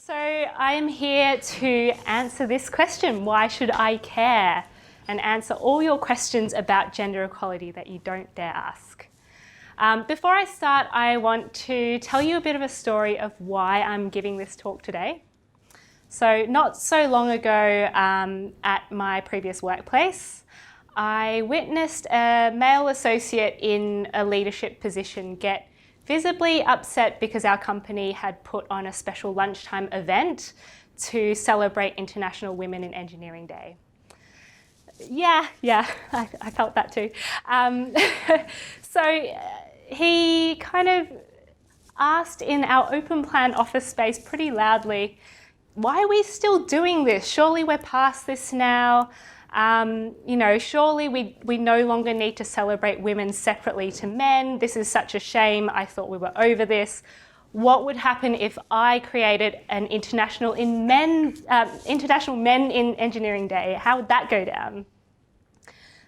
So I am here to answer this question, why should I care? And answer all your questions about gender equality that you don't dare ask. Before I start, I want to tell you a bit of a story of why I'm giving this talk today. So not so long ago at my previous workplace, I witnessed a male associate in a leadership position get visibly upset because our company had put on a special lunchtime event to celebrate International Women in Engineering Day. Yeah, I felt that too. So he kind of asked in our open plan office space pretty loudly, why are we still doing this? Surely we're past this now. Surely we no longer need to celebrate women separately to men. This is such a shame. I thought we were over this. What would happen if I created an International Men in Engineering Day? How would that go down?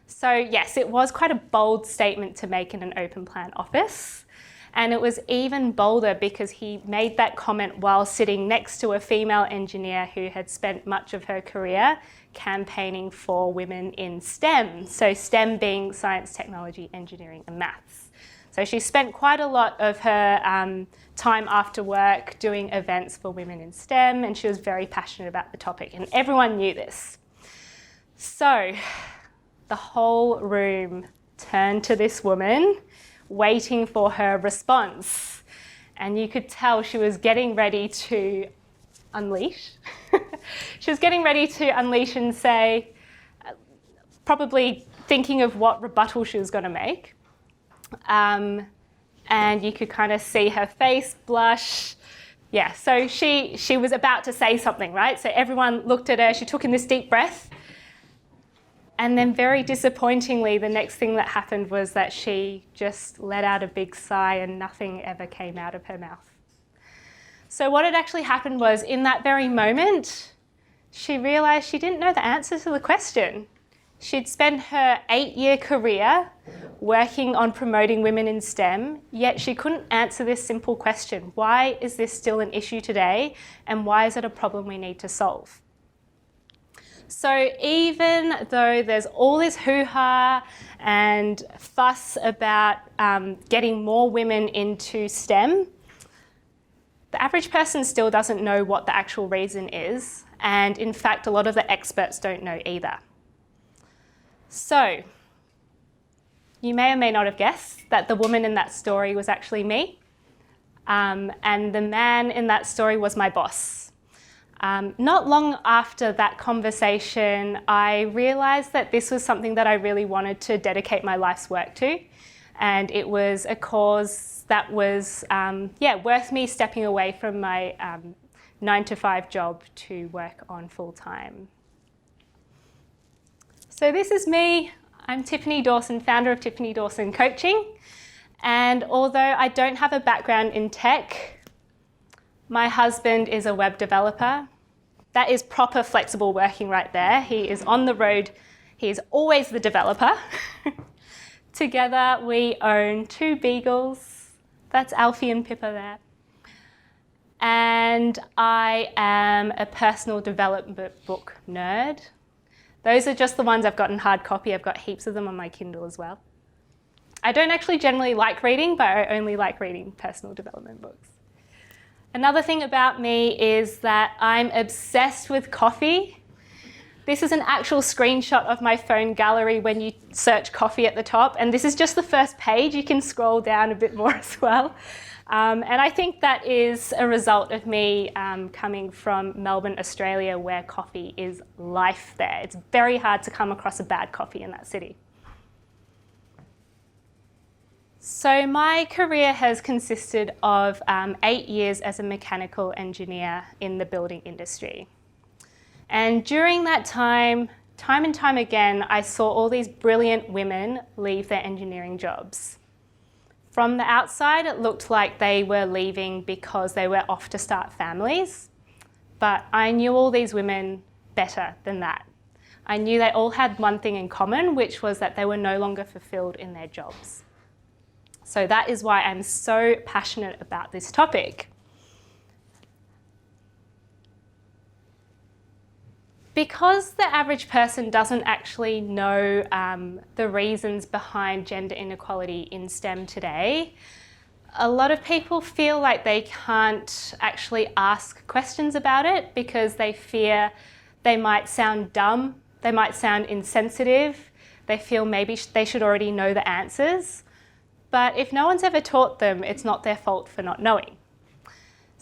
So yes, it was quite a bold statement to make in an open plan office. And it was even bolder because he made that comment while sitting next to a female engineer who had spent much of her career campaigning for women in STEM. So STEM being science, technology, engineering, and maths. So she spent quite a lot of her time after work doing events for women in STEM, and she was very passionate about the topic, and everyone knew this. So the whole room turned to this woman, waiting for her response. And you could tell she was getting ready to unleash. She was getting ready to unleash and say, probably thinking of what rebuttal she was going to make. And you could kind of see her face blush. Yeah, so she was about to say something, right? So everyone looked at her, she took in this deep breath. And then very disappointingly, the next thing that happened was that she just let out a big sigh and nothing ever came out of her mouth. So what had actually happened was, in that very moment, she realised she didn't know the answer to the question. She'd spent her 8-year career working on promoting women in STEM, yet she couldn't answer this simple question. Why is this still an issue today, and why is it a problem we need to solve? So even though there's all this hoo-ha and fuss about getting more women into STEM, the average person still doesn't know what the actual reason is. And in fact, a lot of the experts don't know either. So you may or may not have guessed that the woman in that story was actually me. And the man in that story was my boss. Not long after that conversation, I realised that this was something that I really wanted to dedicate my life's work to. And it was a cause that was worth me stepping away from my 9-to-5 job to work on full-time. So this is me. I'm Tiffany Dawson, founder of Tiffany Dawson Coaching. And although I don't have a background in tech, my husband is a web developer. That is proper flexible working right there. He is on the road. He is always the developer. Together, we own 2 beagles. That's Alfie and Pippa there. And I am a personal development book nerd. Those are just the ones I've got in hard copy. I've got heaps of them on my Kindle as well. I don't actually generally like reading, but I only like reading personal development books. Another thing about me is that I'm obsessed with coffee. This is an actual screenshot of my phone gallery when you search coffee at the top. And this is just the first page. You can scroll down a bit more as well. And I think that is a result of me coming from Melbourne, Australia, where coffee is life there. It's very hard to come across a bad coffee in that city. So my career has consisted of 8 years as a mechanical engineer in the building industry. And during that time and time again, I saw all these brilliant women leave their engineering jobs. From the outside, it looked like they were leaving because they were off to start families. But I knew all these women better than that. I knew they all had one thing in common, which was that they were no longer fulfilled in their jobs. So that is why I'm so passionate about this topic. Because the average person doesn't actually know the reasons behind gender inequality in STEM today, a lot of people feel like they can't actually ask questions about it because they fear they might sound dumb, they might sound insensitive, they feel maybe they should already know the answers. But if no one's ever taught them, it's not their fault for not knowing.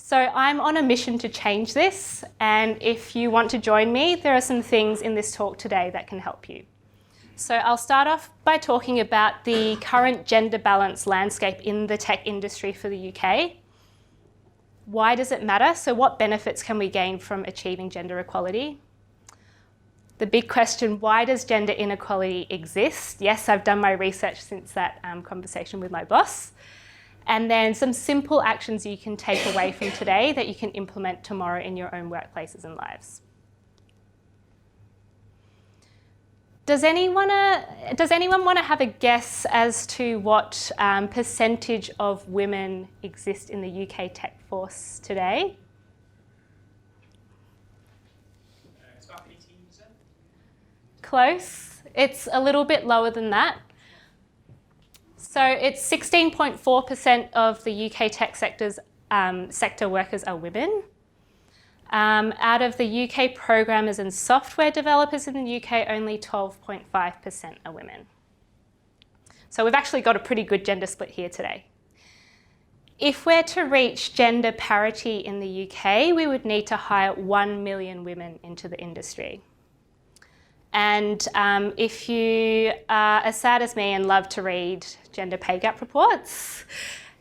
So I'm on a mission to change this, and if you want to join me, there are some things in this talk today that can help you. So I'll start off by talking about the current gender balance landscape in the tech industry for the UK. Why does it matter? So what benefits can we gain from achieving gender equality? The big question, why does gender inequality exist? Yes, I've done my research since that conversation with my boss. And then some simple actions you can take away from today that you can implement tomorrow in your own workplaces and lives. Does anyone want to have a guess as to what percentage of women exist in the UK tech force today? It's about 18%. Close. It's a little bit lower than that. So it's 16.4% of the UK tech sector workers are women. Out of the UK programmers and software developers in the UK, only 12.5% are women. So we've actually got a pretty good gender split here today. If we're to reach gender parity in the UK, we would need to hire 1 million women into the industry. And if you are as sad as me and love to read gender pay gap reports,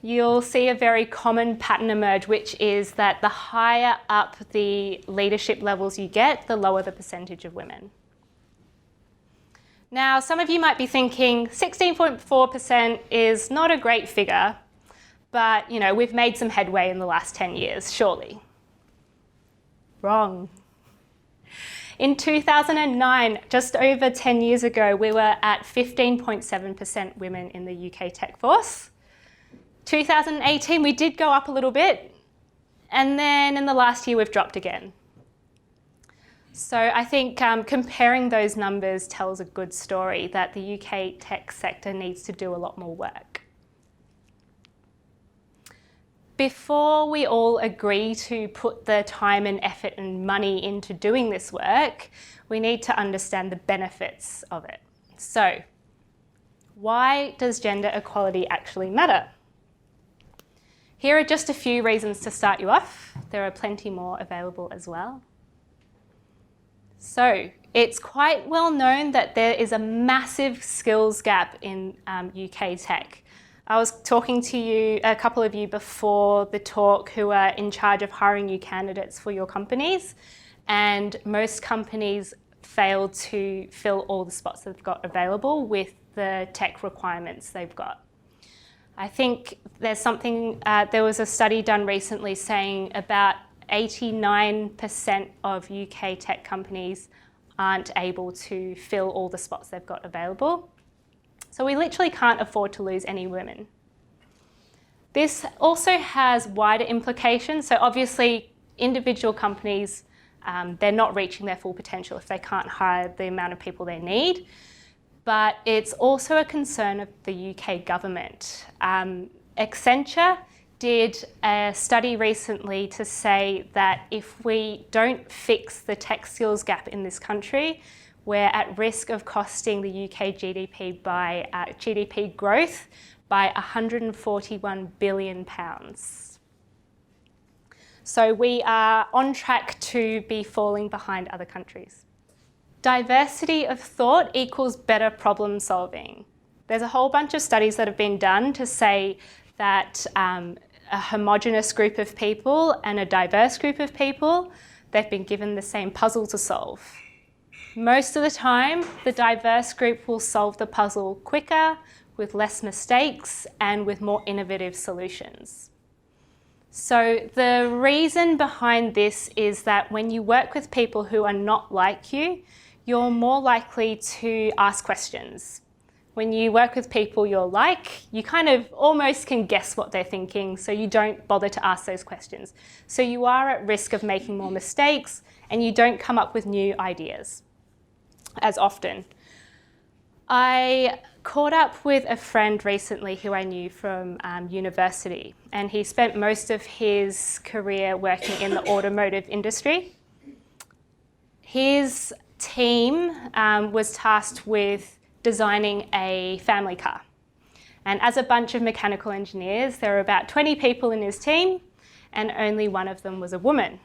you'll see a very common pattern emerge, which is that the higher up the leadership levels you get, the lower the percentage of women. Now, some of you might be thinking 16.4% is not a great figure, but we've made some headway in the last 10 years, surely. Wrong. In 2009, just over 10 years ago, we were at 15.7% women in the UK tech force. 2018, we did go up a little bit, and then in the last year, we've dropped again. So I think comparing those numbers tells a good story that the UK tech sector needs to do a lot more work. Before we all agree to put the time and effort and money into doing this work, we need to understand the benefits of it. So, why does gender equality actually matter? Here are just a few reasons to start you off. There are plenty more available as well. So, it's quite well known that there is a massive skills gap in UK tech. I was talking to a couple of you before the talk who are in charge of hiring new candidates for your companies, and most companies fail to fill all the spots they've got available with the tech requirements they've got. I think there was a study done recently saying about 89% of UK tech companies aren't able to fill all the spots they've got available. So we literally can't afford to lose any women. This also has wider implications. So obviously, individual companies, they're not reaching their full potential if they can't hire the amount of people they need. But it's also a concern of the UK government. Accenture did a study recently to say that if we don't fix the tech skills gap in this country, we're at risk of costing the UK GDP growth by £141 billion. So we are on track to be falling behind other countries. Diversity of thought equals better problem solving. There's a whole bunch of studies that have been done to say that a homogenous group of people and a diverse group of people, they've been given the same puzzle to solve. Most of the time, the diverse group will solve the puzzle quicker, with less mistakes, and with more innovative solutions. So the reason behind this is that when you work with people who are not like you, you're more likely to ask questions. When you work with people you're like, you kind of almost can guess what they're thinking, so you don't bother to ask those questions. So you are at risk of making more mistakes, and you don't come up with new ideas as often. I caught up with a friend recently who I knew from university, and he spent most of his career working in the automotive industry. His team was tasked with designing a family car. And as a bunch of mechanical engineers, there were about 20 people in his team, and only one of them was a woman.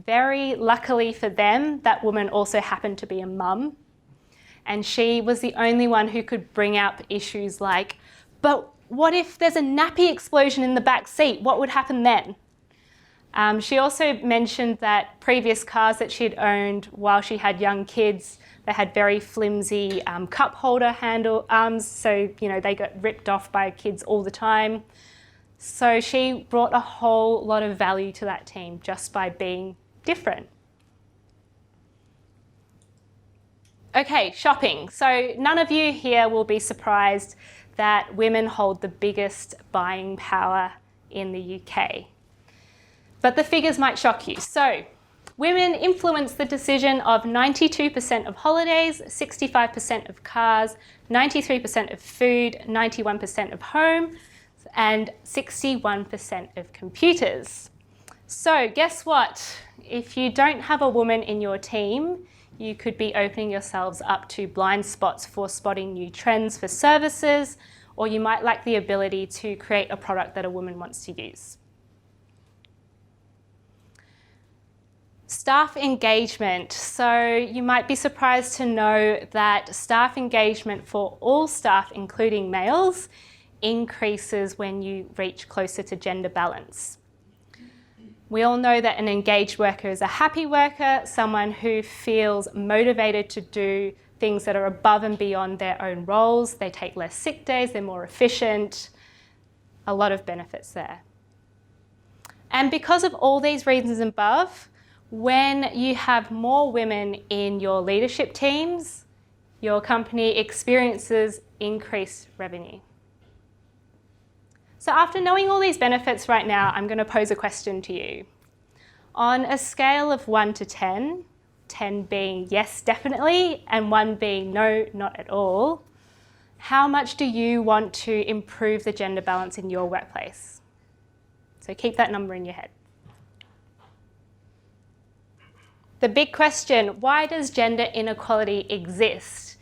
Very luckily for them, that woman also happened to be a mum, and she was the only one who could bring up issues like, but what if there's a nappy explosion in the back seat? What would happen then? She also mentioned that previous cars that she'd owned while she had young kids, they had very flimsy cup holder handle arms, so they got ripped off by kids all the time. So she brought a whole lot of value to that team just by being different. Okay, shopping. So none of you here will be surprised that women hold the biggest buying power in the UK. But the figures might shock you. So women influence the decision of 92% of holidays, 65% of cars, 93% of food, 91% of home, and 61% of computers. So guess what? If you don't have a woman in your team, you could be opening yourselves up to blind spots for spotting new trends for services, or you might lack the ability to create a product that a woman wants to use. Staff engagement. So you might be surprised to know that staff engagement for all staff, including males, increases when you reach closer to gender balance. We all know that an engaged worker is a happy worker, someone who feels motivated to do things that are above and beyond their own roles. They take less sick days, they're more efficient. A lot of benefits there. And because of all these reasons above, when you have more women in your leadership teams, your company experiences increased revenue. So after knowing all these benefits right now, I'm going to pose a question to you. On a scale of 1 to 10, 10 being yes, definitely, and 1 being no, not at all, how much do you want to improve the gender balance in your workplace? So keep that number in your head. The big question, why does gender inequality exist?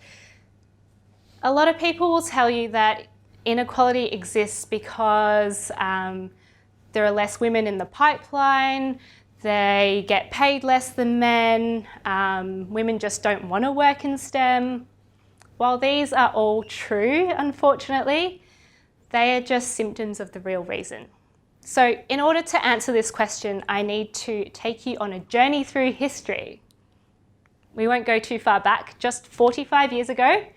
A lot of people will tell you that inequality exists because there are less women in the pipeline, they get paid less than men, women just don't want to work in STEM. While these are all true, unfortunately, they are just symptoms of the real reason. So in order to answer this question, I need to take you on a journey through history. We won't go too far back. Just 45 years ago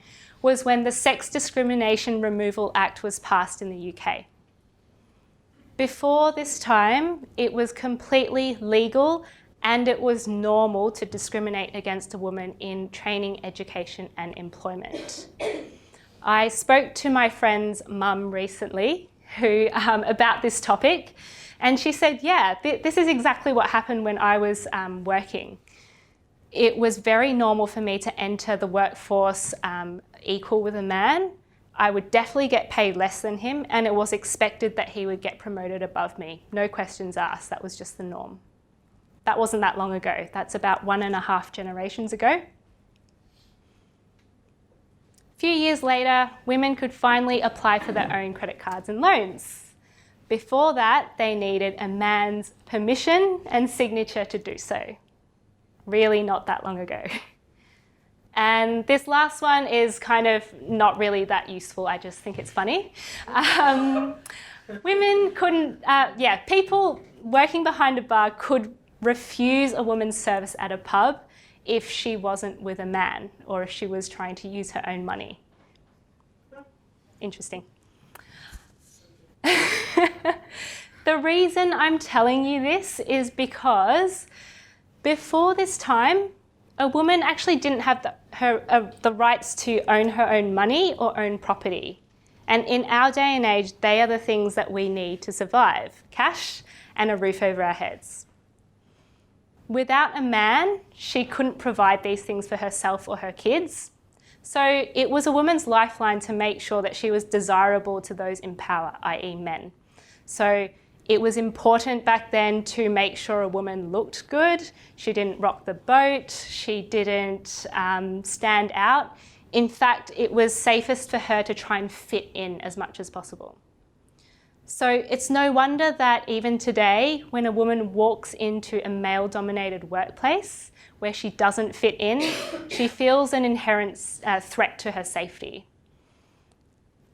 was when the Sex Discrimination Removal Act was passed in the UK. Before this time, it was completely legal and it was normal to discriminate against a woman in training, education, and employment. I spoke to my friend's mum recently about this topic, and she said, yeah, this is exactly what happened when I was working. It was very normal for me to enter the workforce equal with a man. I would definitely get paid less than him, and it was expected that he would get promoted above me. No questions asked, that was just the norm. That wasn't that long ago. That's about 1.5 generations ago. A few years later, women could finally apply for their own credit cards and loans. Before that, they needed a man's permission and signature to do so. Really not that long ago. And this last one is kind of not really that useful, I just think it's funny. Women couldn't, people working behind a bar could refuse a woman's service at a pub if she wasn't with a man or if she was trying to use her own money. Interesting. The reason I'm telling you this is because before this time, a woman actually didn't have the rights to own her own money or own property. And in our day and age, they are the things that we need to survive: cash and a roof over our heads. Without a man, she couldn't provide these things for herself or her kids. So it was a woman's lifeline to make sure that she was desirable to those in power, i.e. men. So it was important back then to make sure a woman looked good. She didn't rock the boat. She didn't stand out. In fact, it was safest for her to try and fit in as much as possible. So it's no wonder that even today, when a woman walks into a male-dominated workplace where she doesn't fit in, she feels an inherent threat to her safety.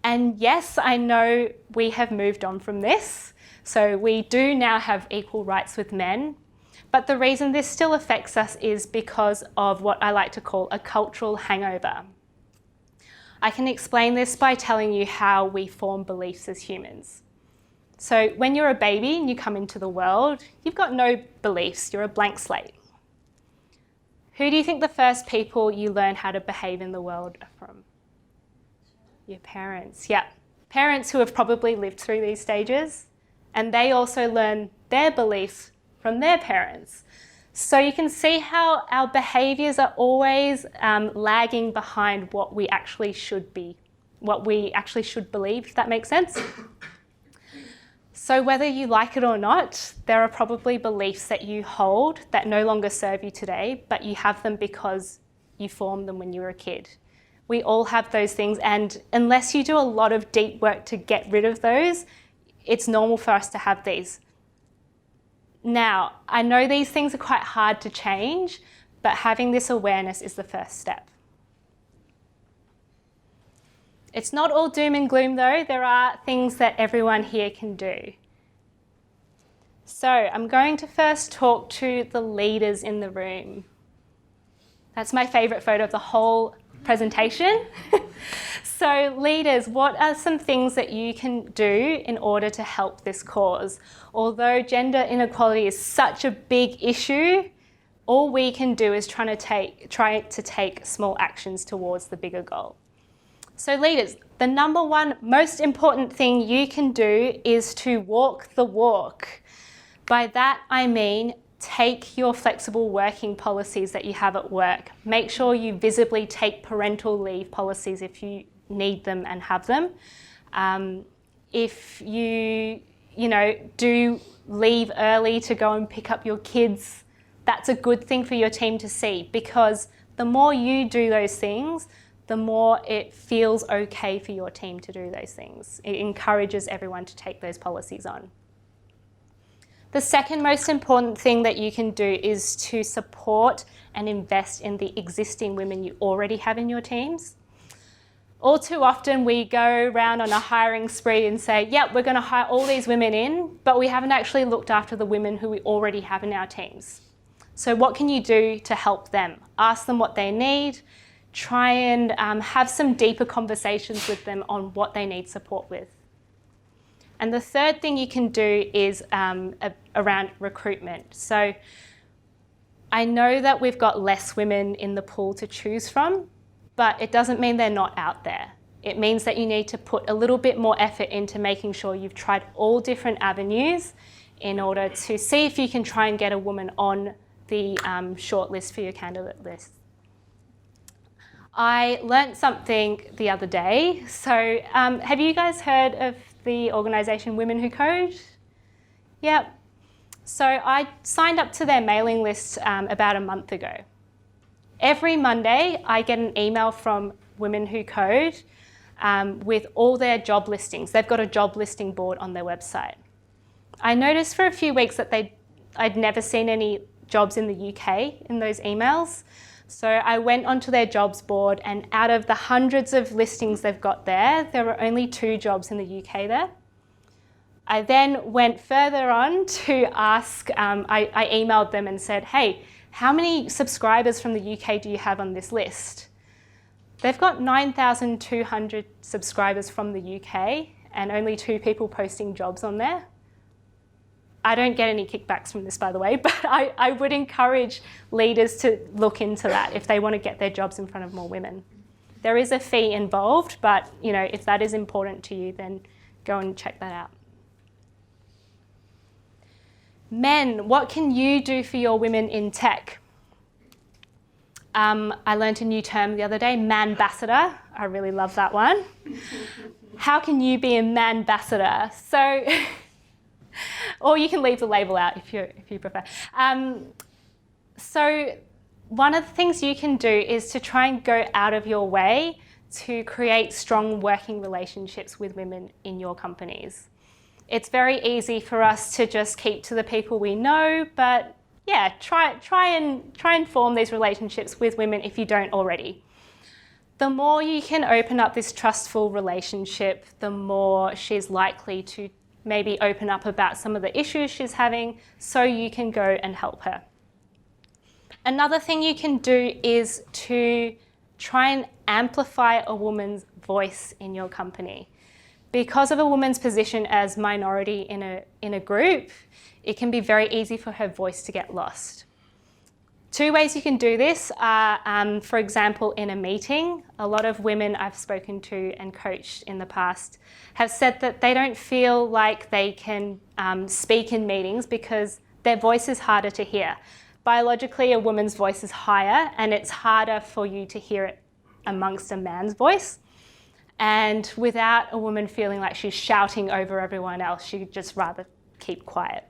And yes, I know we have moved on from this. So we do now have equal rights with men. But the reason this still affects us is because of what I like to call a cultural hangover. I can explain this by telling you how we form beliefs as humans. So when you're a baby and you come into the world, you've got no beliefs, you're a blank slate. Who do you think the first people you learn how to behave in the world are from? Your parents, yeah. Parents who have probably lived through these stages, and they also learn their beliefs from their parents. So you can see how our behaviours are always lagging behind what we actually should be, what we actually should believe, if that makes sense. So whether you like it or not, there are probably beliefs that you hold that no longer serve you today, but you have them because you formed them when you were a kid. We all have those things, and unless you do a lot of deep work to get rid of those, it's normal for us to have these. Now, I know these things are quite hard to change, but having this awareness is the first step. It's not all doom and gloom though. There are things that everyone here can do. So I'm going to first talk to the leaders in the room. That's my favourite photo of the whole presentation. So leaders, what are some things that you can do in order to help this cause? Although gender inequality is such a big issue, all we can do is try to take small actions towards the bigger goal. So leaders, the number one most important thing you can do is to walk the walk. By that I mean take your flexible working policies that you have at work. Make sure you visibly take parental leave policies if you need them and have them. If you do leave early to go and pick up your kids, that's a good thing for your team to see, because the more you do those things, the more it feels okay for your team to do those things. It encourages everyone to take those policies on. The second most important thing that you can do is to support and invest in the existing women you already have in your teams. All too often we go around on a hiring spree and say, yep, we're going to hire all these women in, but we haven't actually looked after the women who we already have in our teams. So what can you do to help them? Ask them what they need. Try and have some deeper conversations with them on what they need support with. And the third thing you can do is around recruitment. So I know that we've got less women in the pool to choose from, but it doesn't mean they're not out there. It means that you need to put a little bit more effort into making sure you've tried all different avenues in order to see if you can try and get a woman on the shortlist for your candidate list. I learnt something the other day. So have you guys heard of the organisation Women Who Code? Yep. So I signed up to their mailing list about a month ago. Every Monday I get an email from Women Who Code with all their job listings. They've got a job listing board on their website. I noticed for a few weeks that I'd never seen any jobs in the UK in those emails. So I went onto their jobs board, and out of the hundreds of listings they've got there were only 2 jobs in the UK there. I then went further on to ask, I emailed them and said, hey, how many subscribers from the UK do you have on this list? They've got 9,200 subscribers from the UK and only 2 people posting jobs on there. I don't get any kickbacks from this, by the way, but I would encourage leaders to look into that if they want to get their jobs in front of more women. There is a fee involved, but if that is important to you, then go and check that out. Men, what can you do for your women in tech? I learned a new term the other day, manbassador. I really love that one. How can you be a manbassador? So, or you can leave the label out if you prefer. So one of the things you can do is to try and go out of your way to create strong working relationships with women in your companies. It's very easy for us to just keep to the people we know, but yeah, try and form these relationships with women if you don't already. The more you can open up this trustful relationship, the more she's likely to maybe open up about some of the issues she's having, so you can go and help her. Another thing you can do is to try and amplify a woman's voice in your company. Because of a woman's position as minority in a group, it can be very easy for her voice to get lost. Two ways you can do this are, for example, in a meeting. A lot of women I've spoken to and coached in the past have said that they don't feel like they can speak in meetings because their voice is harder to hear. Biologically, a woman's voice is higher, and it's harder for you to hear it amongst a man's voice. And without a woman feeling like she's shouting over everyone else, she'd just rather keep quiet.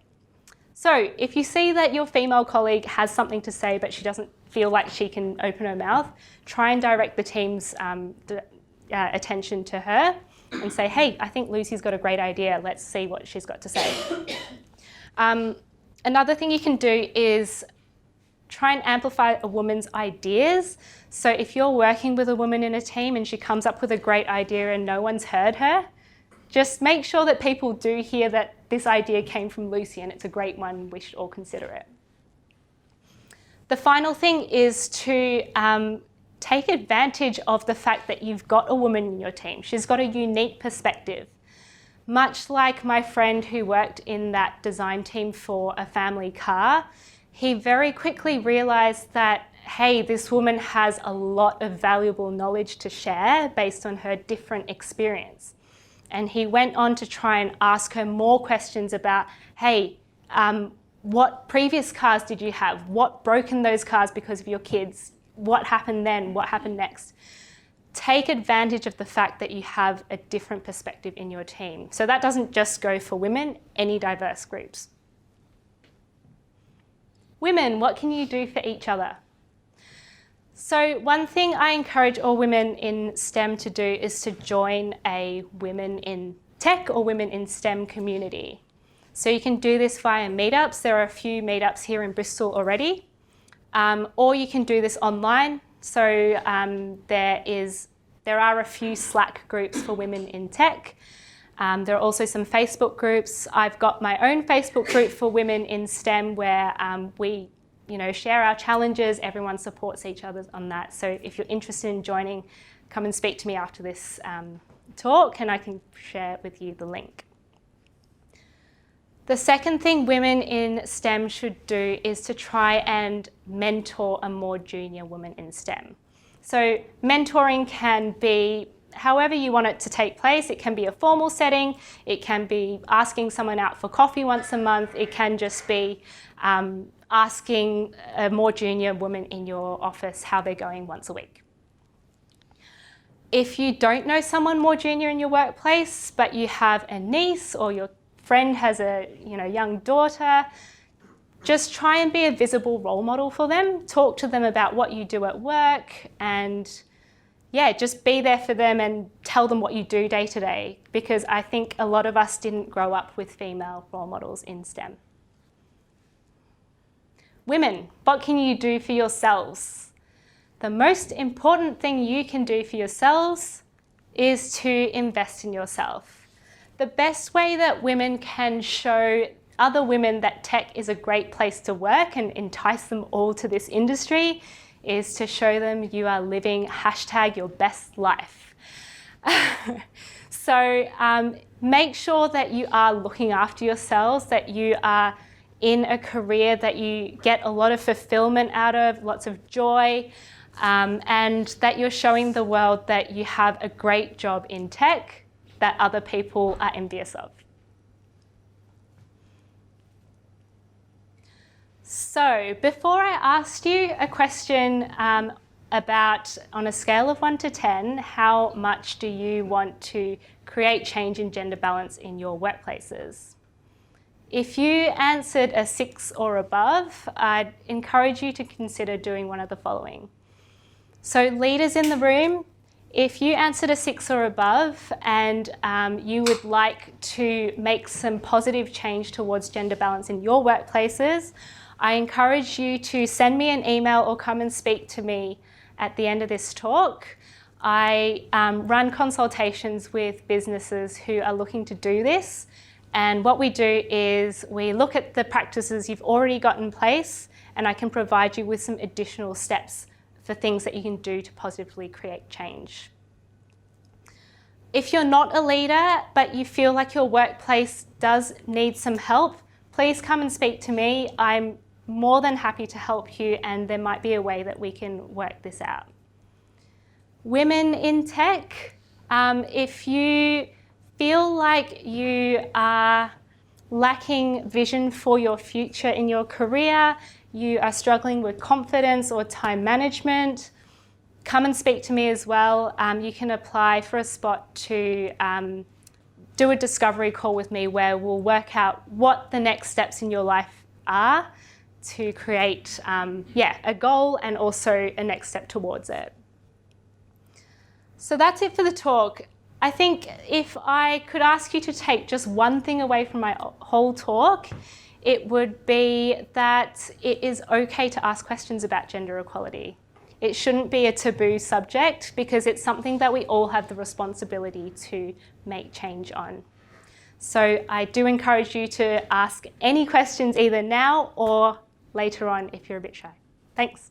So if you see that your female colleague has something to say but she doesn't feel like she can open her mouth, try and direct the team's attention to her and say, hey, I think Lucy's got a great idea. Let's see what she's got to say. Another thing you can do is try and amplify a woman's ideas. So if you're working with a woman in a team and she comes up with a great idea and no one's heard her, just make sure that people do hear that this idea came from Lucy and it's a great one, we should all consider it. The final thing is to take advantage of the fact that you've got a woman in your team. She's got a unique perspective. Much like my friend who worked in that design team for a family car, he very quickly realised that, hey, this woman has a lot of valuable knowledge to share based on her different experience. And he went on to try and ask her more questions about, hey, what previous cars did you have? What broke in those cars because of your kids? What happened then? What happened next? Take advantage of the fact that you have a different perspective in your team. So that doesn't just go for women, any diverse groups. Women, what can you do for each other? So one thing I encourage all women in STEM to do is to join a Women in Tech or Women in STEM community. So you can do this via meetups. There are a few meetups here in Bristol already. Or you can do this online. So there are a few Slack groups for women in tech. There are also some Facebook groups. I've got my own Facebook group for women in STEM where we share our challenges. Everyone supports each other on that. So if you're interested in joining, come and speak to me after this talk and I can share with you the link. The second thing women in STEM should do is to try and mentor a more junior woman in STEM. So mentoring can be however you want it to take place. It can be a formal setting. It can be asking someone out for coffee once a month. It can just be asking a more junior woman in your office how they're going once a week. If you don't know someone more junior in your workplace, but you have a niece or your friend has a young daughter, just try and be a visible role model for them. Talk to them about what you do at work and just be there for them and tell them what you do day to day, because I think a lot of us didn't grow up with female role models in STEM. Women, what can you do for yourselves? The most important thing you can do for yourselves is to invest in yourself. The best way that women can show other women that tech is a great place to work and entice them all to this industry is to show them you are living #your best life. So make sure that you are looking after yourselves, that you are in a career that you get a lot of fulfillment out of, lots of joy, and that you're showing the world that you have a great job in tech that other people are envious of. So before I asked you a question about, on a scale of 1 to 10, how much do you want to create change in gender balance in your workplaces? If you answered a 6 or above, I'd encourage you to consider doing one of the following. So leaders in the room, if you answered a 6 or above and you would like to make some positive change towards gender balance in your workplaces, I encourage you to send me an email or come and speak to me at the end of this talk. I run consultations with businesses who are looking to do this. And what we do is we look at the practices you've already got in place, and I can provide you with some additional steps for things that you can do to positively create change. If you're not a leader, but you feel like your workplace does need some help, please come and speak to me. I'm more than happy to help you, and there might be a way that we can work this out. Women in tech, if you feel like you are lacking vision for your future in your career, you are struggling with confidence or time management, come and speak to me as well. You can apply for a spot to do a discovery call with me where we'll work out what the next steps in your life are to create a goal and also a next step towards it. So that's it for the talk. I think if I could ask you to take just one thing away from my whole talk, it would be that it is okay to ask questions about gender equality. It shouldn't be a taboo subject because it's something that we all have the responsibility to make change on. So I do encourage you to ask any questions either now or later on if you're a bit shy. Thanks.